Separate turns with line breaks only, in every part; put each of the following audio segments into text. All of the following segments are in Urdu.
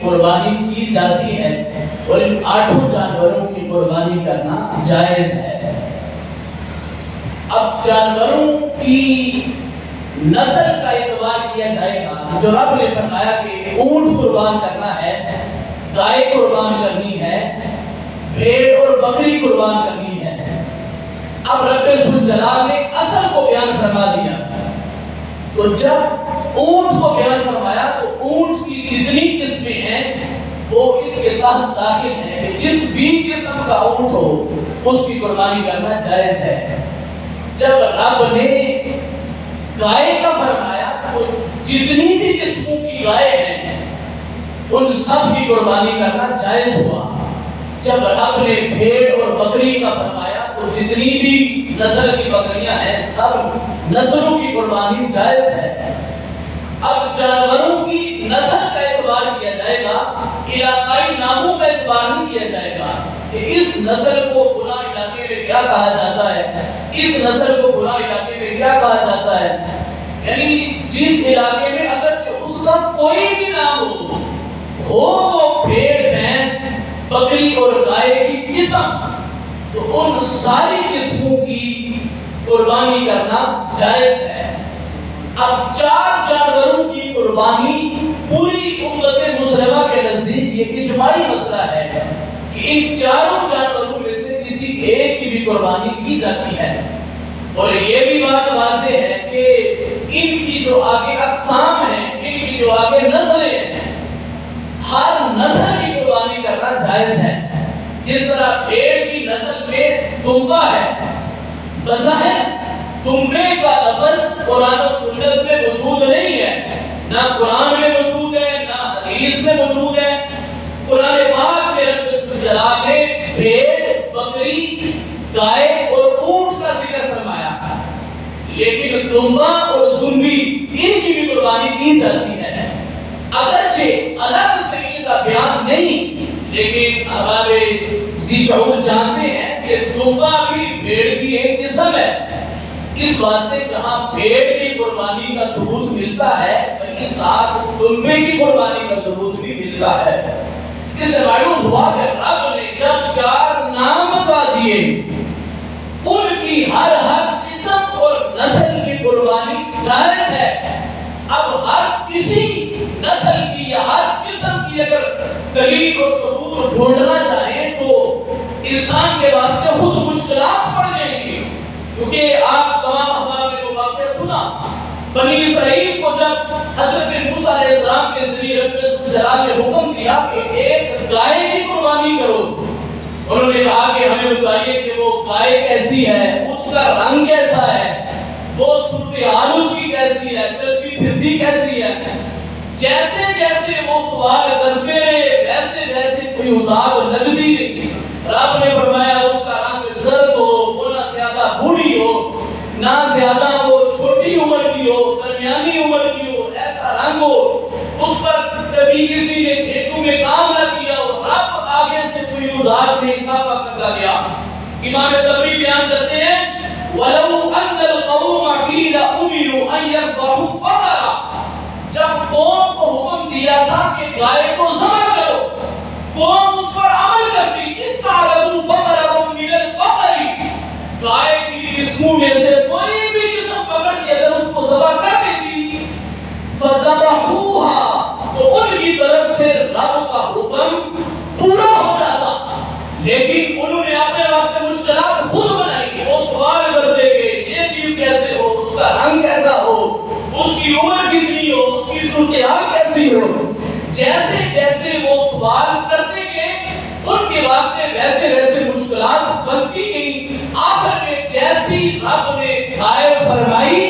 قربانی کی جاتی ہے اور ان 8 جانوروں کی قربانی کرنا جائز ہے۔ اب جانوروں کی نسل کا اعتبار کیا جائے گا۔ جو رب نے فرمایا کہ اونٹ قربان کرنا ہے، گائے قربان کرنی ہے، بھیڑ اور بکری قربان کرنی ہے، اب رب ذوالجلال نے اصل کو بیان فرما دیا۔ تو جب اونٹ کو بیان فرمایا تو اونٹ کی جتنی قسمیں ہیں وہ اس کے تحت داخل ہیں کہ جس بھی قسم کا اونٹ ہو اس کی قربانی کرنا جائز ہے۔ جب رب نے گائے کا فرمایا تو جتنی بھی قسموں کی گائے ہیں ان سب کی قربانی کرنا جائز ہوا۔ جب رب نے بھیڑ اور بکری کا فرمایا تو جتنی بھی نسل کی بکریاں ہیں سب نسلوں کی قربانی جائز ہے۔ اب جانوروں کی نسل کا اعتبار کیا جائے گا، علاقائی ناموں کا اعتبار نہیں کیا جائے گا کہ اس نسل کو فلاں علاقے میں کیا کہا جاتا ہے، اس نسل کو فلاں علاقے میں کیا کہا جاتا ہے۔ یعنی جس علاقے میں اگر اس کا کوئی بھی نام ہو وہ بھیڑ، بھینس، بکری اور گائے کی قسم، تو ان ساری قسموں کی قربانی کرنا جائز ہے۔ اب 4 جانوروں کی قربانی پوری امت مسلمہ کے نزدیک یہ اجماعی مسئلہ ہے کہ ان 4 جانوروں میں سے کسی ایک کی بھی قربانی کی جاتی ہے۔ اور یہ بھی بات واضح ہے کہ ان کی جو آگے اقسام ہیں، ان کی جو آگے نسلیں ہیں، ہر نسل کی قربانی کرنا جائز ہے۔ جس طرح بھیڑ کی نسل میں دمبا ہے، بظاہر دمبے کا لفظ قرآن و سنت میں موجود نہیں ہے، نہ قرآن میں موجود ہے نہ حدیث میں موجود ہے۔ قرآن پاک میں رب ذوالجلال نے بھیڑ، بکری، گائے اور اونٹ کا ذکر فرمایا، لیکن دمبا اور دمبی ان کی بھی قربانی کی جاتی ہے۔ اگرچہ الگ سے ان کا بیان نہیں، لیکن ہمارے ذی شعور جانتے ہیں کہ دمبا بھی بھیڑ کی ایک قسم ہے۔ اس واسطے جہاں بھیڑ کی قربانی کا ثبوت ملتا ہے وہیں ساتھ دمبے کی قربانی کا ثبوت بھی ملتا ہے۔ اس سے معلوم ہوا کہ رب نے جب 4 نام بتا دیے، ان کی ہر قسم اور نسل کی قربانی جائز ہے۔ اب ہر کسی نسل کی یا ہر قسم کی اگر دلیل اور ثبوت ڈھونڈنا چاہیں تو انسان کے واسطے خود مشکلات پڑ جائیں گی، کیونکہ آپ تمام احباب نے وہ واقعہ سنا۔ بنی اسرائیل کو جب حضرت موسیٰ علیہ السلام کے ذریعے رب ذوالجلال نے حکم دیا کہ ایک گائے کی قربانی کرو، انہوں نے کہا کہ ہمیں بتائیے کہ وہ گائے کیسی ہے، اس کا رنگ کیسا ہے، وہ صورتحال اس کی کیسی ہے، چلتی پھرتی کیسی ہے۔ جیسے جیسے وہ سوال کرتے رہے ویسے ویسے کوئی اداد لگتی نہیں۔ رب نے فرمایا اس کا رنگ زرد ہو، وہ نہ زیادہ بوڑھی ہو نہ زیادہ وہ چھوٹی عمر کی ہو، درمیانی عمر کی ہو، ایسا رنگ ہو، اس پر کبھی کسی نے کھیتوں میں کام نہ کیا ہو، رب آگے سے کوئی اداد میں اضافہ کرتا گیا۔ امام طبری بیان کرتے ہیں وَلَوْ أَنَّ الْقَوْمَ حِينَ أُمِرُوا أَن يَذْبَحُوا بَقَرَةً، جب قوم کو حکم دیا تھا کہ گائے کو ذبح کرو، قوم اس پر عمل کرتی، اسْتَعْلَبُوا بَقَرَةً مِنَ الْبَقَرِ، گائے کی قسموں میں سے کوئی بھی قسم پکڑ کے اگر اس کو ذبح کر دیتی، فَذَبَحُوهَا، تو ان کی طرف سے رب کا حکم پورا ہو جاتا، لیکن انہوں نے اپنے واسطے مشکلات خود بنائی۔ وہ سوال کرتے کہ یہ چیز کیسے ہو، اس کا رنگ کیسا ہو، اس کی عمر کتنی ہو، اس کی صورتحال کیسی ہو۔ جیسے جیسے وہ سوال کرتے گئے ان کے واسطے ویسے ویسے مشکلات بنتی گئی۔ آخر میں جیسی رب نے گائے فرمائی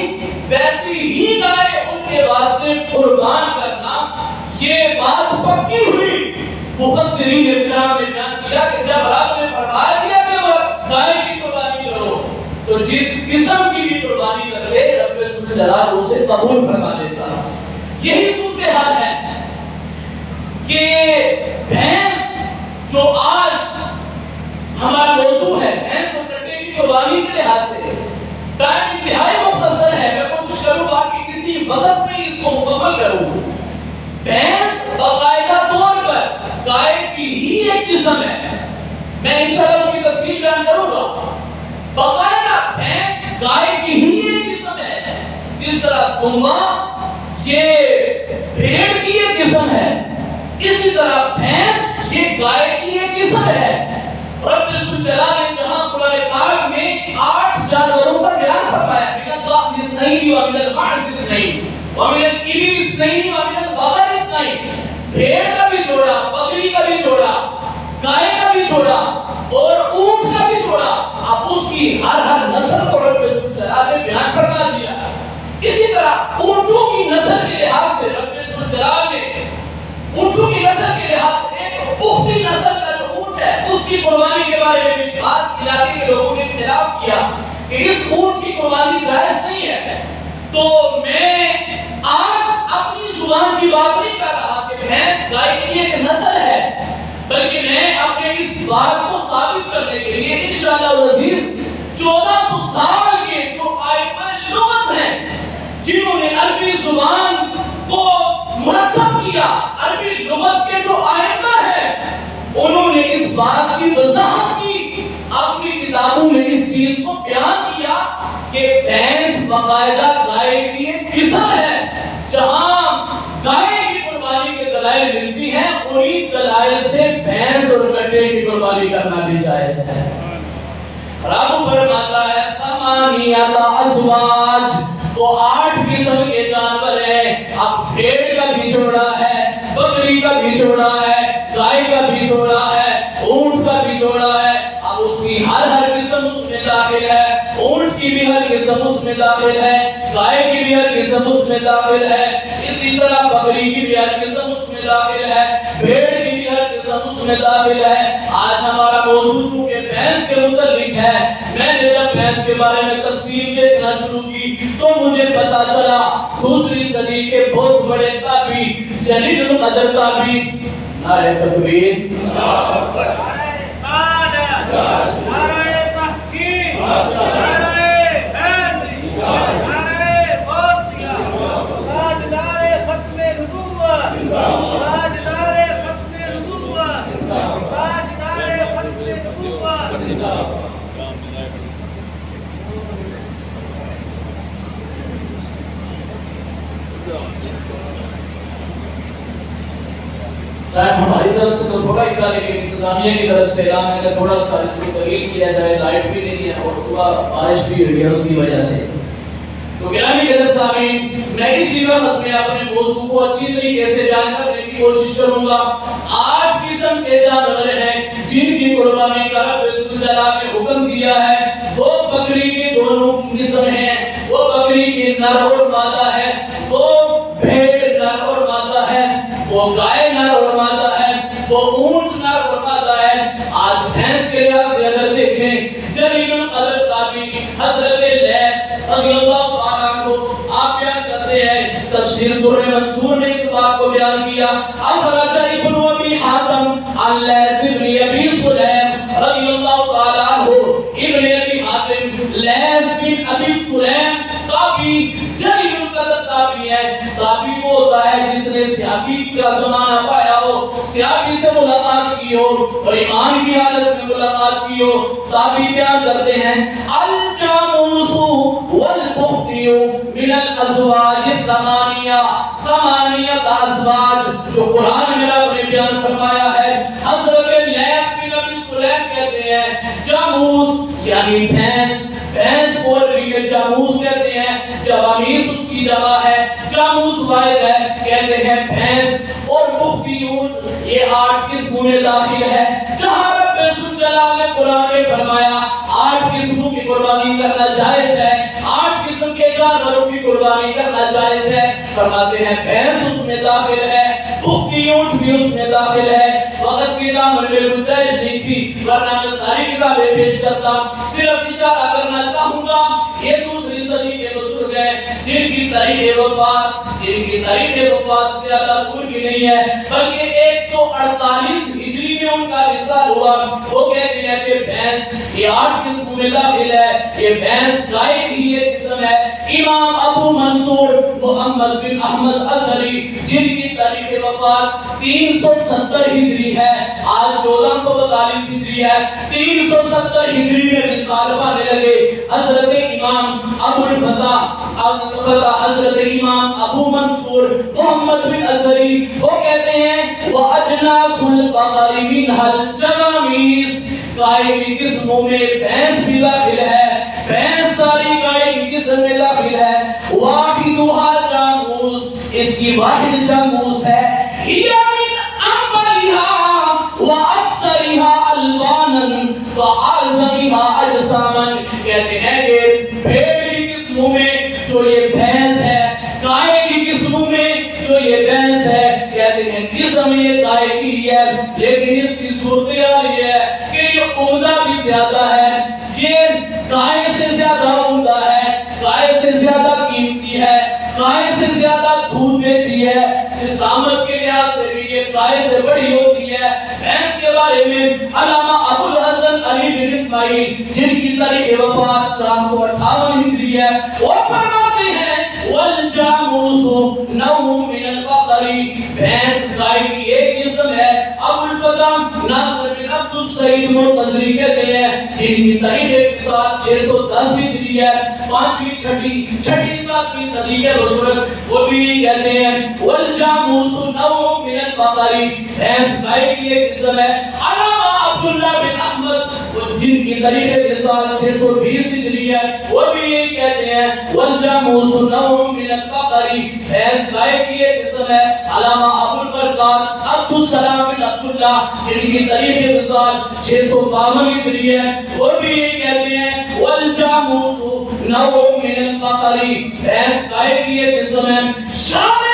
ویسی ہی گائے ان کے واسطے قربان کرنا، یہ بات پکی ہوئی۔ مفسرین اکرام نے بیان کیا کہ جب رب نے فرما دیا کہ گائے کی قربانی کرو تو جس قسم کی بھی قربانی کرتے رب ذوالجلال اسے قبول فرما لیتا۔ یہی صورتحال ہے کہ بھینس جو آج ہمارا موضوع ہے، بھینس اور کٹے کی قربانی کے لحاظ سے ٹائم انتہائی مختصر ہے، میں کوشش کروں گا کہ کسی وقت میں اس کو مکمل کروں۔ بھینس باقاعدہ طور پر قسم ہے، میں انشاءاللہ اس کی تفصیل بیان کروں گا۔ باقاعدہ بھینس گائے کی ہی ایک قسم ہے، جس طرح دمبا یہ بھیڑ کی ایک قسم ہے، اسی طرح بھینس یہ گائے کی ایک قسم ہے۔ رب الجلال نے جہاں قرآن پاک میں 8 جانوروں کا بیان فرمایا، من الضأن اثنین ومن المعز اثنین ومن الإبل اثنین ومن البقر اثنین، بھیڑ کا بھی جوڑا، بکری کا بھی جوڑا، گائے کا بھی جوڑا اور اونٹ کا بھی جوڑا، اب اس کی ہر نسل کو رب الجلال نے بیان فرما دیا۔ اسی طرح اونٹوں کی نسل کے لحاظ سے رب الجلال نے اونٹوں کی نسل کے لحاظ سے ایک پختہ نسل کا جو اونٹ ہے اس کی قربانی کے بارے میں بھی بعض علاقے کے لوگوں نے اختلاف کیا کہ اس اونٹ کی قربانی جائز نہیں ہے۔ تو میں آج اپنی زبان کی بات نہیں کر رہا کہ بھینس گائے کی ایک نسل ہے، بلکہ میں اپنے اس بات کو ثابت کرنے کے لیے انشاءاللہ العزیز 1400 سال کے جو ائمہ لغت ہیں جنہوں نے عربی زبان کو مرتب کیا، عربی لغت کے جو ائمہ ہیں انہوں نے اس بات کی وضاحت کی، اپنی کتابوں میں اس چیز کو بیان کیا کہ بھینس باقاعدہ گائے کی ایک قسم ہے۔ جہاں گائے کی قربانی کے دلائل ملتی ہیں انہی دلائل سے بھینس اور کٹے کی قربانی کرنا بھی جائز ہے۔ رب فرماتا ہے ثمانیۃ ازواج، تو 8 قسم کے جانور ہیں۔ اب بھیڑ کا بھی جوڑا ہے، بکری کا بھی جوڑا ہے، گائے کا بھی جوڑا ہے، اونٹ کا بھی جوڑا ہے۔ اب اس کی ہر قسم اس میں داخل ہے، اونٹ کی بھی ہر قسم اس میں داخل ہے، گائے کی بھی ہر قسم اس میں داخل ہے، اسی طرح بکری کی بھی ہر قسم اس میں داخل ہے، بھیڑ کی بھی ہر قسم اس میں داخل ہے۔ آج ہمارا موضوع چونکہ بھینس کے متعلق ہے، میں نے جب بھینس کے بارے میں تفسیر دیکھنا شروع کی تو مجھے پتا چلا دوسری صدی کے بہت بڑے تابعی جلیل القدر تابعی، نعرہ تکبیر، اللہ اکبر، نعرہ رسالت، نعرہ تحقیق، نعرہ حیدری، نعرہ غوثیہ، راج نعرہ ختم نبوت، راج نعرہ ختم نبوت، راج نعرہ ختم نبوت۔ چاہے ہماری طرف سے تو تھوڑا ہی تھا، لیکن انتظامیہ کی طرف سے اعلان ہے کہ تھوڑا سا اس کو طویل کیا جائے، لائٹ بھی نہیں ہے اور صبح بارش بھی ہوئی ہے اس کی وجہ سے۔ تو گرامی قدر سامعین، میں اسی وقت میں اپنے موضوع کو اچھی طریقے سے بیان کرنے کی کوشش کروں گا۔ 8 قسم کے جانور ہیں جن کی قربانی کا رب الجلال نے حکم دیا ہے۔ وہ بکری کے دونوں قسم ہیں، وہ بکری کی نر اور مادہ ہے، وہ بھیڑ نر اور مادہ ہے، وہ گائے نر اور مادہ ہے، وہ اونٹ نر اور مادہ ہے۔ آج بھینس کے لحاظ سے اگر دیکھیں، جلیل القدر تابعی حضرت لیث رضی اللہ تعالیٰ عنہ آپ بیان کرتے ہیں، تفسیر در منصور نے اس بات کو بیان کیا، اخرج ابن ابی حاتم عن لیث بن ابی سلیم رضی اللہ تعالیٰ عنہ، ابن ابی حاتم لیث بن ابی سلیم تابعی جلیل القدر تابعی ہے۔ تابعی وہ ہوتا ہے جس نے صحابی کا زمانہ پایا ہو، صحابی سے ملاقات کی ہو اور ایمان کی حالت میں ملاقات کی ہو۔ تابعی بیان کرتے ہیں الجاموس والبختی من الازواج الثمانیہ، 8 ازواج جو قرآن میں رب نے بیان فرمایا ہے۔ حضرت لیث بن ابی سلیم کہتے ہیں جاموس یعنی بھینس، بھینس کو عربی میں جاموس کہتے ہیں، جوامیس اس کی جمع ہے، جاموس واحد ہے، کہتے ہیں بھینس اور بختی اونٹ، یہ 8 قسموں میں داخل ہے۔ جہاں رب الجلال نے قرآن میں فرمایا 8 قسموں کی قربانی کرنا جائز ہے، 8 قسم کے جانوروں کی قربانی کرنا جائز ہے، فرماتے ہیں بھینس اس میں داخل ہے، بختی اونٹ بھی اس میں داخل ہے۔ وقت کی دامن میں گنجائش نہیں تھی ورنہ میں ساری کتابیں پیش کرتا، صرف اشارہ کرنا چاہوں گا یہ دوسری صدی کے بزرگ ہیں جن کی تاریخ وفات زیادہ دور کی نہیں ہے بلکہ 148 ہجری میں ان کا وصال ہوا۔ وہ کہتے ہیں کہ بھینس یہ 8 قسموں میں داخل ہے، یہ بھینس گائے کی ایک قسم ہے۔ امام ابو منصور محمد بن احمد ازہری جن کی تاریخ وفات 370 ہجری ہے، آج 1442 ہجری ہے، 370 ہجری میں وصال پانے لگے حضرت امام ابو الفتح حضرت امام ابو منصور محمد بن ازہری، وہ کہتے ہیں وَأَجْنَاسُ الْبَقَرِ مِنْهَا الْجَوَامِيسِ، گائے کی قسموں میں بھینس بھی داخل ہے، بھینس ساری گائے کی قسم میں داخل ہے، واحدها جاموس، اس کی واحد جاموس ہے، ہِيَ مِنْ أَنْبَلِهَا وَأَكْثَرِهَا أَلْبَانًا وَأَعْظَمِهَا أَجْسَامًا، کہتے ہیں کہ بھیڑ کی قسموں میں جو یہ بھینس ہے، گائے کی قسموں میں جو یہ بھینس ہے، کہتے ہیں قسم یہ گائے کی ہے، لیکن اس کی صورتحال یہ ہے کہ یہ عمدہ بھی زیادہ ہے، یہ گائے سے زیادہ عمدہ ہے، گائے سے زیادہ قیمتی ہے، گائے سے زیادہ دودھ دیتی ہے، جسامت کے لحاظ سے بھی یہ گائے سے بڑی ہوتی ہے۔ بھینس کے بارے میں علامہ ابو الحسن علی بن اسماعیل جن کی تاریخ وفات 458 ہجری ہے، وہ فرماتے ہیں والجاموس نوع من البقر، بھینس گائے کی ایک قسم ہے۔ ابو الفتح ناصر بن عبد السعید معتزلی کہتے ہیں جن کی تاریخ وفات 610 ہجری ہے، 5ویں 6ٹھی 7ویں صدی کے بزرگ وہ بھی کہتے ہیں والجاموس نوع من البقر، بھینس گائے کی ایک قسم ہے۔ علامہ عبداللہ بن احمد جن کی تاریخ وفات 620 ہجری ہے، وہ بھی یہی کہتے ہیں والجاموس نوع من البقر، بھینس گائے کی ایک قسم ہے۔ علامہ ابو البرکات عبد السلام بن عبداللہ جن کی تاریخ وفات 652 ہجری ہے، وہ بھی یہی کہتے ہیں والجاموس نوع من البقر، بھینس گائے کی ایک قسم ہے۔ شارح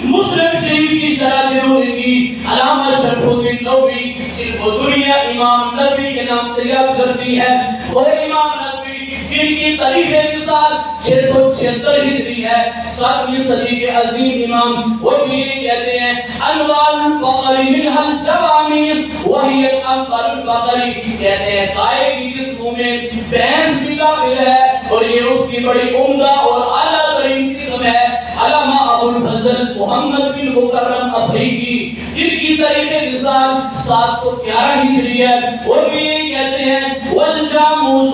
مسلم شریف کی شرح جنہوں نے کی علامہ شرف الدین نووی جن کو دنیا امام نووی کے نام سے یاد کرتی ہے، وہ امام نووی جن کی تاریخ وصال 676 ہجری ہے، 7ویں صدی کے عظیم امام، وہ بھی یہ کہتے ہیں انواع البقر منها الجواميس وهي الانبر البقر، کہتے ہیں گائے کی قسموں میں بھینس بھی داخل ہے اور یہ اس کی بڑی عمدہ اور اعلیٰ ترین قسم ہے۔ علامہ ابو الفضل محمد بن مکرم افریقی جن کی تاریخ وصال 711 ہجری ہے، وہ بھی یہ کہتے ہیں والجاموس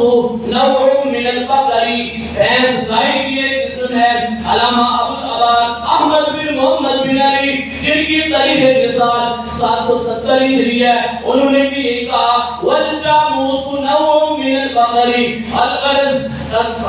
نوع من البقر، بھینس گائے کی ایک قسم ہے۔ علامہ ابو العباس احمد بن محمد بن علی جن کی تاریخ وصال 770 ہجری ہے، انہوں نے بھی یہ کہا والجاموس نوع من البقر۔ الغرض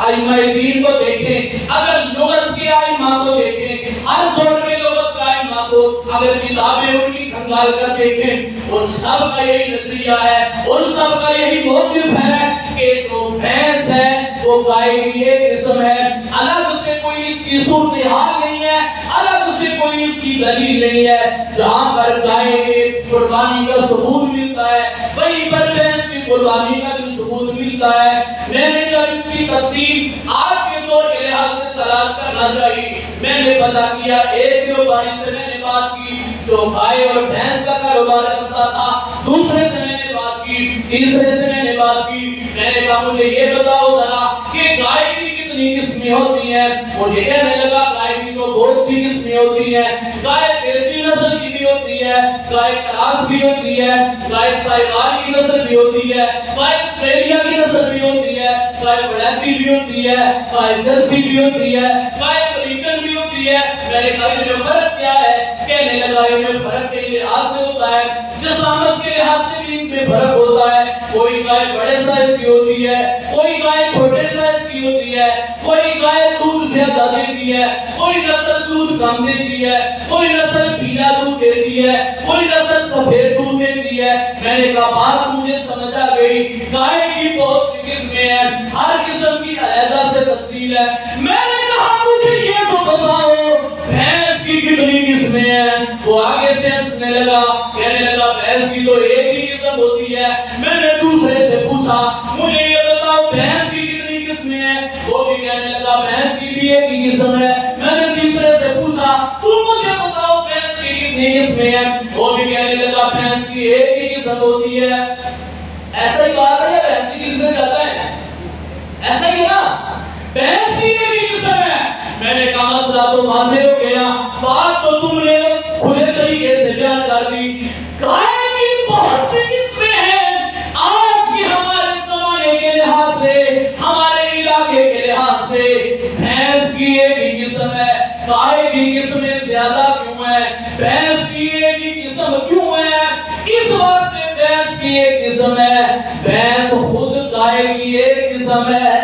ائمہ دین کو دیکھیں، اگر لغت کے ائمہ کو دیکھیں، ہر دور کے لغت کے ائمہ کو اگر کتابیں ان کی کھنگال کر دیکھیں، ان سب کا یہی نظریہ ہے، ان سب کا یہی موقف ہے کہ جو بھینس ہے وہ گائے کی ایک قسم ہے، الگ سے کوئی اس کی صورتحال نہیں ہے، الگ سے کوئی اس کی دلیل نہیں ہے۔ جہاں پر گائے کے قربانی کا ثبوت ملتا ہے وہیں پر بھینس کی قربانی کا بھی ثبوت ملتا ہے۔ میں نے جب اس کی تفصیل آج کے دور کے لحاظ سے تلاش کرنا چاہیے، میں نے پتا کیا ایک بیوپاری سے میں نے بات کی جو گائے اور بھینس کا کاروبار کرتا تھا، دوسرے سے میں نے بات کی، تیسرے سے میں نے بات کی، میں نے کہا مجھے یہ بتاؤ ذرا کہ گائے کی کتنی قسمیں ہوتی ہیں؟ مجھے کہنے لگا گائے کی تو بہت سی قسمیں ہوتی ہیں، گائے دیسی نسل کی بھی ہوتی ہے، گائے کراس بھی ہوتی ہے، گائے سائیوال کی نسل بھی ہوتی ہے، گائے آسٹریلیا کی نسل بھی ہوتی ہے، گائے بڑیتی بھی ہوتی ہے، گائے جرسی بھی ہوتی ہے، گائے امریکن بھی ہوتی ہے۔ میں نے کہا ان میں فرق کیا ہے؟ کہنے لگا ان میں فرق کے لحاظ سے ہوتا ہے، جسامت کے لحاظ سے بھی ان میں فرق ہوتا ہے، کوئی گائے بڑے سائز کی ہوتی ہے، کوئی گائے چھوٹے سائز کی ہوتی ہے، کوئی گائے دودھ زیادہ دیتی ہے، کوئی نسل دودھ کم دیتی ہے، کوئی نسل پیلا دودھ دیتی ہے، کوئی نسل سفید دودھ دیتی ہے۔ میں نے کہا بات مجھے سمجھ آ گئی، گائے کی بہت سی قسمیں ہیں، ہر قسم کی علیحدہ سے تفصیل ہے۔ میں نے کہا مجھے یہ تو بتاؤ بھینس کی کتنی قسمیں ہیں؟ وہ آگے سے ہنسنے لگا، کہنے لگا بھینس کی تو ایک ہی قسم ہوتی ہے۔ میں نے دوسرے سے پوچھا مجھے یہ بتاؤ بھینس کی کتنی قسمیں ہیں؟ وہ بھی کہنے لگا بھینس کی بھی ایک ہی قسم ہے۔ میں نے تیسرے سے پوچھا تم مجھے بتاؤ بھینس کی کتنی قسمیں ہیں؟ وہ بھی کہنے لگا بھینس کی ایک ہی قسم ہوتی ہے۔ ایسا ہی بات ہے یا بھینس کی قسمیں زیادہ ہیں؟ ایسا ہی ہے نا، بھینس کی ایک ہی قسم ہے۔ میں نے کہا مسئلہ زیادہ کیوں ہے؟ بھینس کی ایک ہی قسم کیوں ہے؟ اس واسطے بھینس کی ایک قسم ہے، بھینس خود گائے کی ایک قسم ہے،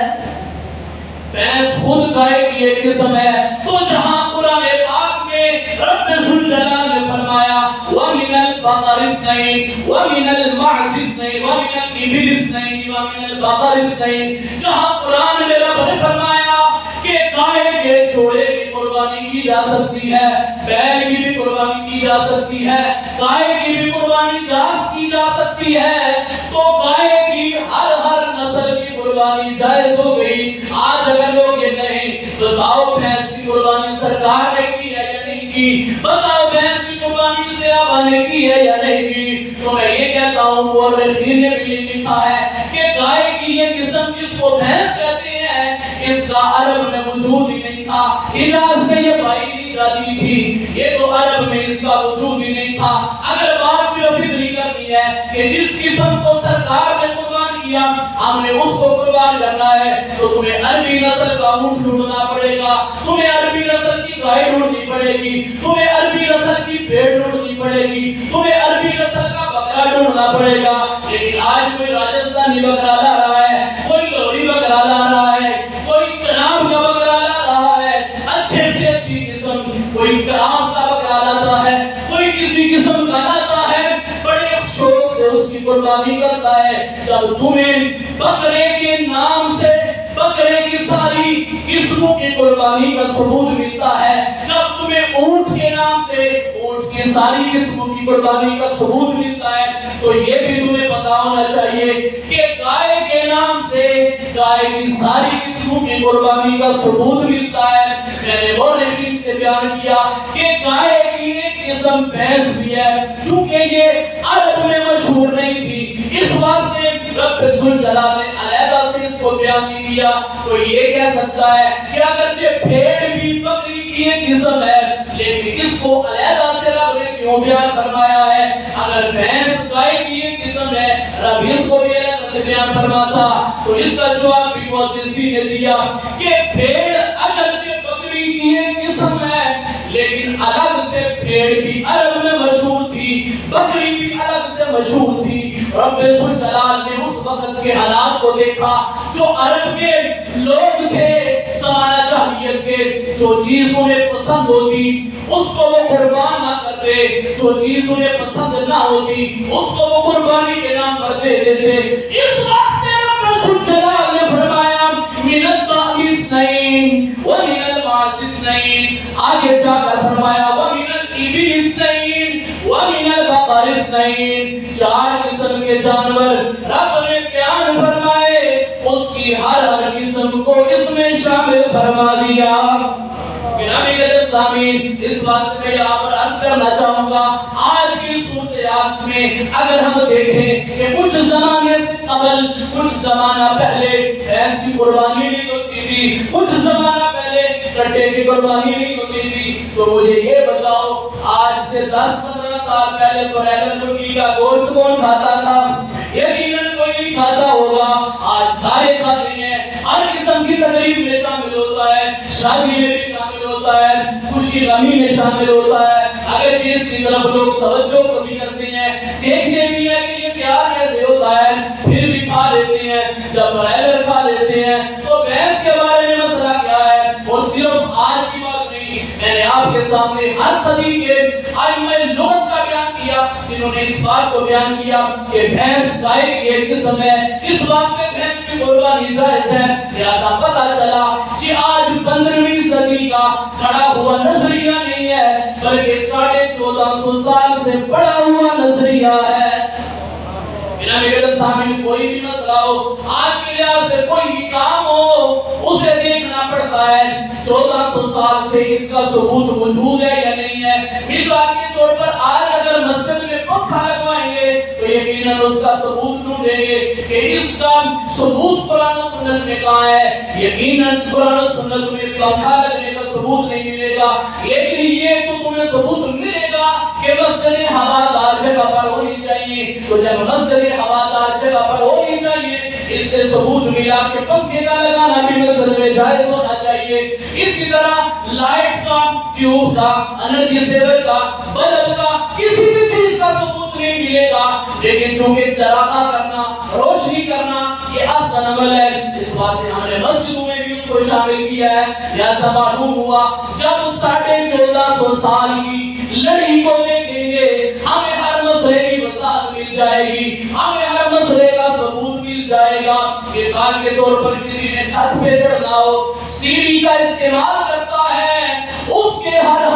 بھینس خود گائے کی ایک قسم ہے۔ تو جہاں قرآن پاک میں رب ذوالجلال نے فرمایا وَمِنَ الْبَقَرِ اثْنَيْنِ وَمِنَ الْمَعْزِ اثْنَيْنِ وَمِنَ الْإِبِلِ اثْنَيْنِ وَمِنَ الْبَقَرِ اثْنَيْنِ، جہاں قرآن میں رب نے فرمایا کہ گائے کے جوڑے کی قربانی کی جا سکتی ہے، بیل کی بھی قربانی کی جا سکتی ہے، گائے کی بھی قربانی کی جا سکتی ہے، تو گائے کی ہر نسل کی قربانی جائز ہو گئی۔ آج اگر لوگ یہ کہیں بتاؤ بھینس کی قربانی سرکار نے کی ہے یا نہیں کی، بتاؤ بھینس کی قربانی صحابہ نے کی ہے یا نہیں کی، تو میں یہ کہتا ہوں مورخین نے بھی یہ لکھا ہے کہ گائے کی یہ قسم جس کو بھینس کہتے ہیں اس کا عرب میں وجود ہی نہیں تھا، حجاز میں یہ پائی نہیں جاتی تھی، یہ تو عرب میں اس کا وجود ہی نہیں تھا۔ اگر بات صرف اتنی کرنی ہے کہ جس قسم کو سرکار نے قربان کیا ہم نے اس کو قربان کرنا ہے، تو تمہیں عربی نسل کا اونٹ ڈھونڈنا پڑے گا، تمہیں عربی نسل کی گائے ڈھونڈنی پڑے گی، تمہیں عربی نسل کی بھیڑ ڈھونڈنی پڑے گی، تمہیں عربی نسل کا بکرا ڈھونڈنا پڑے گا۔ لیکن آج کوئی راجستھانی بکرا لا رہا ہے، کوئی لوری بکرا لا رہا ہے، کوئی چناب کا بکرا لا رہا ہے، اچھے سے اچھی قسم، کوئی کراس کا بکرا لاتا ہے، کوئی کسی قسم کا لاتا ہے، بڑے شوق سے اس کی قربانی کرتا ہے۔ جب تمہیں بکرے کے نام سے بکرے کی ساری قسموں کی قربانی کا ثبوت ملتا ہے، جب تمہیں اونٹ کے نام سے اونٹ کی ساری قسموں کی قربانی کا ثبوت ملتا ہے، تو یہ بھی تمہیں پتا ہونا چاہیے کہ گائے کے نام سے گائے کی ساری قسموں کی قربانی کا ثبوت ملتا ہے۔ میں نے مورخین سے بیان کیا کہ گائے کی ایک قسم بھینس بھی ہے، چونکہ یہ عرب میں مشہور نہیں تھی، اس واسطے رب ذوالجلال نے علیحدہ سے اس کو بیان نہیں کیا۔ تو یہ کہہ سکتا ہے کہ اگرچہ بھیڑ بھی بکری کی ایک قسم ہے، لیکن اس کو علیحدہ سے رب نے کیوں بیان فرمایا ہے؟ اگر بھینس گائے کی ایک قسم ہے، رب اس کو بھی علیحدہ سے بیان فرماتا، تو اس کا جواب بھی محدثین نے دیا کہ بھیڑ اگرچہ بکری کی ایک قسم ہے، لیکن الگ سے بھیڑ بھی عرب میں مشہور تھی، بکری بھی الگ سے مشہور تھی۔ رب ذوالجلال نے اس وقت کے حالات کو دیکھا جو عرب کے لوگ تھے زمانہ جاہلیت کے، جو چیز انہیں پسند ہوتی اس کو وہ قربان نہ کرتے، جو چیز انہیں پسند نہ ہوتی اس کو وہ قربانی کے نام پر دے دیتے۔ اس واسطے رب ذوالجلال نے فرمایا من الضأن اثنین ومن المعز اثنین، آگے جا کر فرمایا ومن الابل اثنین ومن البقر اثنین، چار قسم کے جانور رب نے بیان فرمائے، اس کی ہر قسم کو اس میں شامل فرما دیا۔ گرامی سامعین، اس واسطے میں یہاں پر عرض کرنا چاہوں گا، آج کی صورتحال میں اگر ہم دیکھیں کہ کچھ زمانے سے قبل، کچھ زمانہ پہلے بھینس کی قربانی نہیں ہوتی تھی، کچھ زمانہ پہلے کٹے کی قربانی نہیں ہوتی تھی، تو مجھے یہ بتاؤ آج سے 10-15 سال پہلے برائڈر مرغی کا گوشت کون کھاتا تھا؟ یقیناً کوئی نہیں کھاتا ہوگا، آج سارے کھاتے ہیں، ہر قسم کی تقریب میں شامل ہوتا ہے، شادی میں بھی شامل ہوتا ہے، خوشی غمی میں شامل ہوتا ہے، اگر چیز کی طرف لوگ توجہ کبھی کرتے ہیں، دیکھتے بھی ہیں کہ یہ تیار کیسے ہوتا ہے، پھر بھی کھا لیتے ہیں۔ جب برائڈر کھا لیتے ہیں تو بھینس کے بارے میں مسئلہ کیا ہے؟ اور صرف آج کی بات نہیں، میں نے آپ کے سامنے ہر صدی کے ائمہ لغت کا بیان کیا جنہوں نے اس بات کو بیان کیا کہ بھینس گائے کی ایک قسم ہے، اس واسطے بھینس کی قربانی جائز ہے۔ لہذا پتہ چلا کہ آج 15ویں صدی کا کھڑا ہوا نظریہ نہیں ہے، بلکہ 1450 سال سے پڑا ہوا نظریہ ہے۔ میرے سامنے کوئی بھی مسئلہ ہو، آج کے لحاظ سے کوئی بھی کام ہو، اسے دیکھنا پڑتا ہے 1400 سال سے اس کا ثبوت موجود ہے یا نہیں ہے۔ مثال کے طور پر آج اگر مسجد میں پنکھا لگوائیں گے تو یقیناً اس کا ثبوت ڈھونڈیں گے کہ اس کا ثبوت قرآن و سنت میں کہاں ہے۔ یقیناً قرآن و سنت میں پنکھا لگنے کا ثبوت نہیں ملے گا، لیکن یہ تو تمہیں ثبوت ملے گا کہ مسجد ہوادار جگہ پر ہونی چاہیے۔ تو جب مسجد ہوادار جگہ پر ہونی چاہیے، اس اس سے ثبوت ملا کہ پنکھے کا لگانا بھی مسجد میں جائز ہونا چاہیے. اسی طرح لائٹ کا، ٹیوب کا، انرجی سیور کا، بلب کا، کسی بھی چیز کا ثبوت نہیں ملے گا. لیکن چونکہ چراغاں کرنا، روشنی کرنا یہ آسان عمل ہے، اس واسطے ہم نے مسجدوں میں بھی اس کو شامل کیا ہے. لہذا معلوم ہوا جب 1450 سال کی لڑی کو دیکھیں گے ہمیں ہر مسئلے کی وضاحت مل جائے گی، ہمیں ہر مسئلے کا ثبوت مل جائے گا. مثال کے طور پر کسی نے چھت پہ چڑھنا ہو، سیڑھی کا استعمال کرتا ہے، اس کے ہر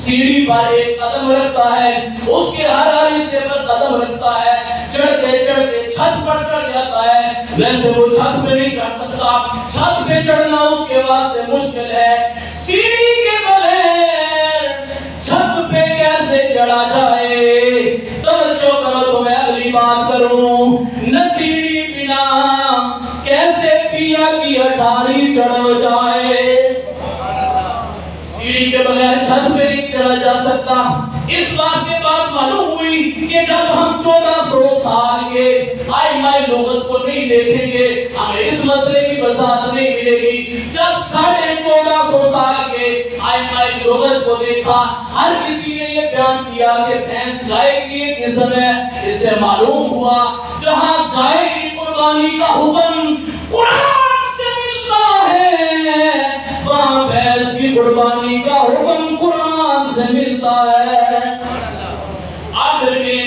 سیڑھی پر ایک قدم رکھتا ہے، اس کے ہر حصے پر قدم رکھتا ہے، چڑھتے چڑھتے چھت پر چڑھ جاتا ہے. ویسے وہ چھت پہ نہیں چڑھ سکتا، چھت پہ چڑھنا اس کے واسطے مشکل ہے. سیڑھی کے بغیر چھت پہ کیسے چڑھا جائے؟ توجہ کرو تو میں اگلی بات کروں. نہ سیڑھی بنا کیسے پیا کی اٹھاری چڑھ جائے؟ سیڑھی کے بغیر چھت پہ نہیں چڑھا جا سکتا. اس بات کے بعد معلوم ہوئی کہ جب ہم 1400 سال کے ائمہ لغت کو نہیں دیکھیں گے ہمیں اس مسئلے کی وضاحت نہیں ملے گی. جب 1450 سال کے ائمہ لغت کو دیکھا، ہر کسی نے یہ بیان کیا کہ بھینس گائے کی ایک قسم ہے. اس سے معلوم ہوا جہاں گائے کی قربانی کا حکم قرآن سے ملتا ہے وہاں بھینس کی قربانی کا حکم قرآن سے ملتا ہے. آخر میں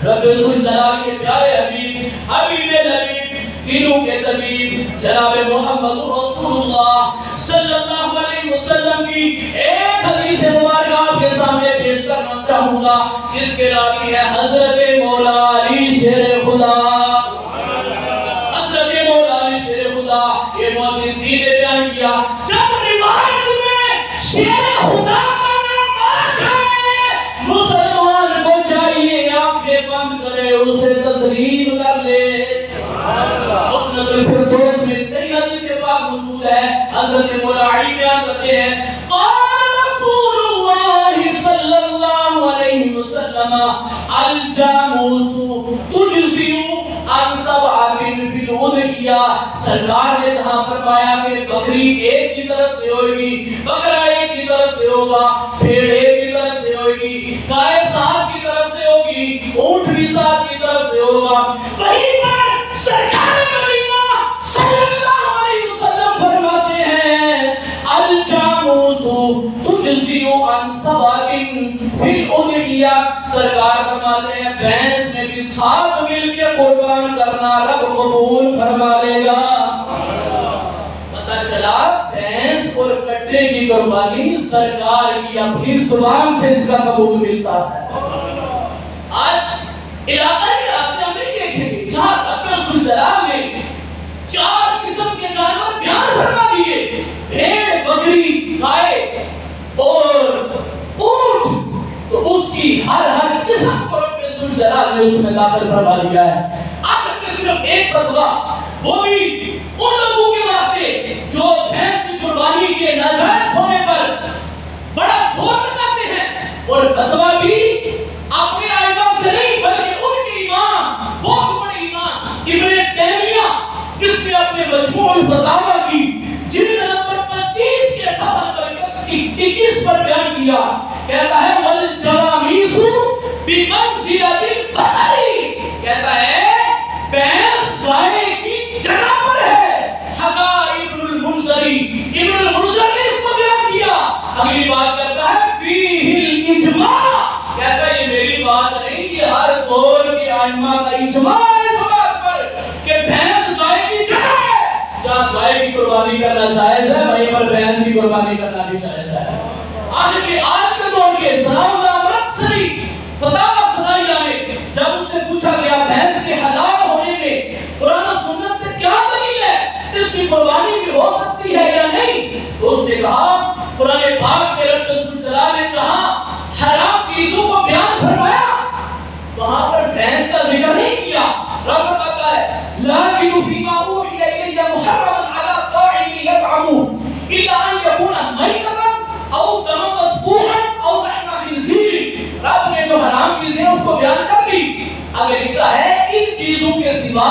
رب ذوالجلال کے پیارے حبیب، حبیب لبیب، دینوں کے طبیب جناب محمد رسول اللہ صلی اللہ علیہ وسلم کی ایک حدیث مبارکہ آپ کے سامنے پیش کرنا چاہوں گا جس کے راوی ہے حضرت مولا علی شیر خدا. حضرت مولا علی شیر خدا یہ محدثین نے بیان کیا جب روایت میں شیر خدا کا نام آ جائے مسلمان کو چاہیے آنکھیں بند کرے، اسے تسلیم کر لے. مسند الفردوس میں صحیح حدیث پاک موجود ہے. حضرت مولا علی بیان کرتے ہیں قال رسول اللہ صلی اللہ علیہ وسلم الجاموس تجزئ عن سبعۃ فی الاضحیہ. سرکار نے جہاں فرمایا کہ بکری ایک کی طرف سے ہوگی، بکرا ایک کی طرف سے ہوگا، بھیڑ ایک کی طرف سے ہوگی، گائے 7 کی طرف سے ہوگی، اونٹ بھی 7 کی طرف سے ہوگا. وہیں پر سرکار مدینہ صلی اللہ علیہ وسلم فرماتے ہیں الجاموس تجزئ عن سبعۃ فی الاضحیہ. سرکار فرماتے ہیں بھینس میں بھی 7 مل کے قربان کرنا رب قبول فرما لے گا. پتہ چلا بھینس اور کٹے کی قربانی سرکار کی اپنی زبان سے اس کا ثبوت ملتا ہے. آج علاقائی راستے ہم نہیں دیکھیں گے جہاں رب ذوالجلال نے 4 قسم کے جانور بیان فرما دیے، بھیڑ، بکری، گائے اور اونٹ، تو اس کی ہر قسم کو رب ذوالجلال نے اس میں داخل فرما دیا ہے. آخر میں صرف ایک فتویٰ، وہ بھی ان لوگوں کے واسطے جو بھینس کی قربانی کے ناجائز ہونے پر بڑا زور لگاتے ہیں، اور فتویٰ بھی اپنے ائمہ سے نہیں بلکہ ان کے امام، بہت بڑے امام ابن تیمیہ جس نے اپنے مجموع الفتاوی کی جلد نمبر 25 کے صفحہ نمبر 21 پر بیان کیا، کہتا ہے والجوامیس بمنزلۃ البقر، کہتا ہے بھینس گائے کی جگہ پر ہے. حقا ابن المنذری، ابن المنذر نے اس کو بیان کیا. اگلی بات کرتا ہے فیہ الاجماع، کہتا ہے یہ میری بات نہیں، یہ ہر دور کے ائمہ کا اجماع ہے اس بات پر کہ بھینس گائے کی جگہ ہے. جہاں گائے کی قربانی کرنا جائز ہے وہیں پر بھینس کی قربانی کرنا بھی جائز ہے. آخر میں آج کے دور کے ثناء اللہ امرتسری فتاوی ثنائیہ میں جب اس سے پوچھا گیا بھینس کے حلال ہونے میں قرآن و سنت سے کیا دلیل ہے، اس کی قربانی بھی ہو سکتی ہے یا نہیں، تو اس نے کہا قرآن پاک کے رب ذوالجلال نے جہاں حرام چیزوں کو بیان فرمایا وہاں پر بھینس کا ذکر نہیں کیا. رب کہتا ہے لاکن فیما اوحی الی محرما علی طاعم یطعمہ الا ان یکون میتۃ او دما مسفوحا او لحم خنزیر. رب نے جو حرام چیزیں اس کو بیان کر دی، اب لکھا ہے ان چیزوں کے سوا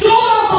1400